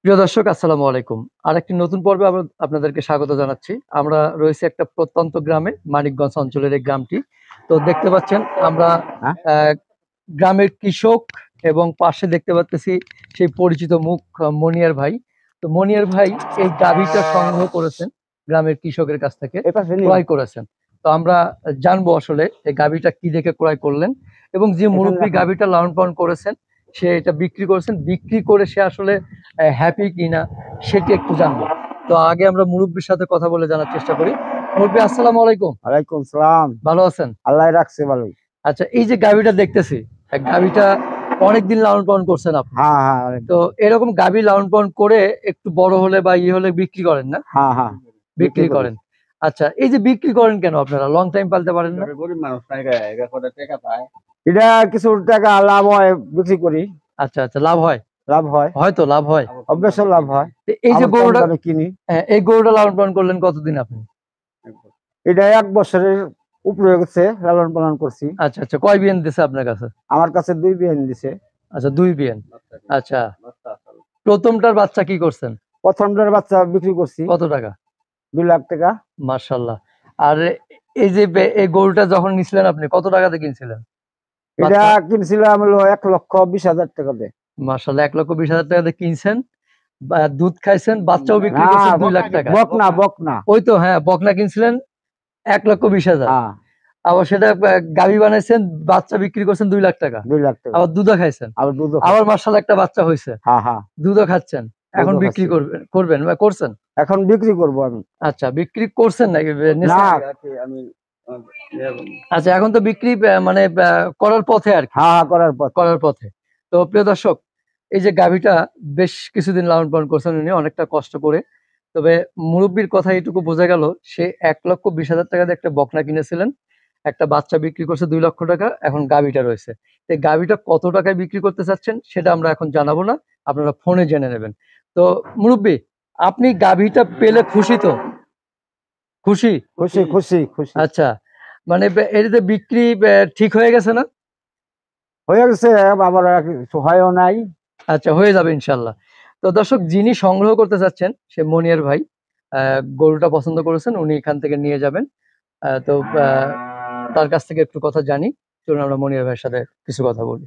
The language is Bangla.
প্রিয় দর্শক, আসসালামু আলাইকুম। আরেকটি নতুন পর্বে আপনাদেরকে স্বাগত জানাচ্ছি। আমরা রয়েছি একটা প্রত্যন্ত গ্রামে, মানিকগঞ্জ অঞ্চলের এই গ্রামটি। তো দেখতে পাচ্ছেন আমরা হ্যাঁ আহ, গ্রামের কৃষক এবং পাশে দেখতে পাচ্ছি সেই পরিচিত মুখ, মনিয়ার ভাই। তো মনিয়ার ভাই এই গাভীটা সংগ্রহ করেছেন গ্রামের কৃষকের কাছ থেকে, এপাশে নিন ক্রয় করেছেন। তো আমরা জানবো আসলে এই গাভীটা কি দেখে ক্রয় করলেন এবং যে এখানে মুরব্বী রাখুন। গাভীটা লালন পালন করেছেন সে এটা বিক্রি করেছেন, বিক্রি করে সে আসলে হ্যাপি কিনা সেটি একটু জানবো। তো আগে আমরা মুরব্বীর সাথে কথা বলে জানার চেষ্টা করি। মুরব্বী, আসসালামু আলাইকুম। ওয়ালাইকুম সালাম। ভালো আছেন? আল্লাহ রাখছে ভালোই। আচ্ছা, এই যে গাভীটা দেখতেছি, গাভীটা অনেকদিন লালন পালন করছেন আপনি। হ্যাঁ হ্যাঁ তো এরকম গাভী লালন পালন করে একটু বড় হলে বা ইয়ে হলে বিক্রি করেন না? হ্যাঁ হ্যাঁ বিক্রি করেন। আচ্ছা, এই যে বিক্রি করেন কেন? আপনারা লং টাইম পালতে পারেন না? গরিব মানুষ এটা কিছু টাকা লাভ হয়, বিক্রি করি। আচ্ছা আচ্ছা, লাভ হয়? লাভ হয়, হয়তো লাভ হয়। অবশ্য লাভ হয়। তো এই যে আবার কম গরুটা, দামে কিনি। এই গরুটা লালন পালন করলেন কতদিন আপনি? এটা 1 বছরের উপরে হয়ে গেছে, লালন পালন করছি। আচ্ছা আচ্ছা, কয় বিয়ান দিছে আপনার কাছে? আমার কাছে 2 বিয়ান দিছে। আচ্ছা, 2 বিয়ান। আচ্ছা, প্রথমটার বাচ্চা কি করছেন? প্রথমটার বাচ্চা বিক্রি করছি কত টাকা? 2 লাখ টাকা। মাশাআল্লাহ। আর এই যে এই গরুটা যখন নিছিলেন আপনি কত টাকাতে কিনছিলেন? এটা বাচ্চা? কিনছিলাম হলো 1,20,000 টাকা দিয়ে। মাশাআল্লাহ, 1,20,000 টাকাতে কিনছেন, দুধ খাইছেন, বাচ্চাও বিক্রি না, করছেন 2 লাখ টাকা। বকনা বকনা। ওই তো, হ্যাঁ, বকনা কিনছিলেন 1,20,000। হ্যাঁ, আবার সেটা গাভী বানাইছেন, বাচ্চা বিক্রি করছেন 2 লাখ টাকা। 2 লাখ টাকা। আবার দুধও খাইছেন। আবার দুধও আবার মাশাআল্লাহ একটা বাচ্চা হইছে, হ্যাঁ হ্যাঁ, দুধও খাচ্ছেন। এখন দুধও বিক্রি খাচ্ছি। করবেন বা করছেন? এখন বিক্রি করব আমি। আচ্ছা, বিক্রি করছেন নাকি না, নিছেন? আচ্ছা, এখন তো বিক্রি মানে করার পথে আর কি। হ্যাঁ হ্যাঁ, করার পর। করার পথে। তো প্রিয় দর্শক, এই যে গাভীটা বেশ কিছুদিন লালন পালন করছেন উনি অনেকটা কষ্ট করে। তবে মুরব্বির কথা এটুকু বোঝা গেল, সে 1,20,000 টাকা দিয়ে একটা বকনা কিনেছিলেন, একটা বাচ্চা বিক্রি করছে 2 লক্ষ টাকা, এখন গাভীটা রয়েছে। এই গাভীটা কত টাকায় বিক্রি করতে চাচ্ছেন সেটা আমরা এখন জানাবো না, আপনারা ফোনে জেনে নেবেন। তো মুরব্বি, আপনি গাভীটা পেলে খুশি তো? খুশি? খুশি খুশি খুশি। আচ্ছা, মানে এটাতে বিক্রি ঠিক হয়ে গেছে না? হয়ে গেছে, আবার আর কিছু হয়ও নাই। আচ্ছা, হয়ে যাবে ইনশাল্লাহ। তো দর্শক, যিনি সংগ্রহ করতে চাচ্ছেন সে মনিয়ার ভাই, গরুটা পছন্দ করেছেন, উনি এখান থেকে নিয়ে যাবেন। তো তার কাছ থেকে একটু কথা জানি। চলুন আমরা মনিয়ার ভাইয়ের সাথে কিছু কথা বলি।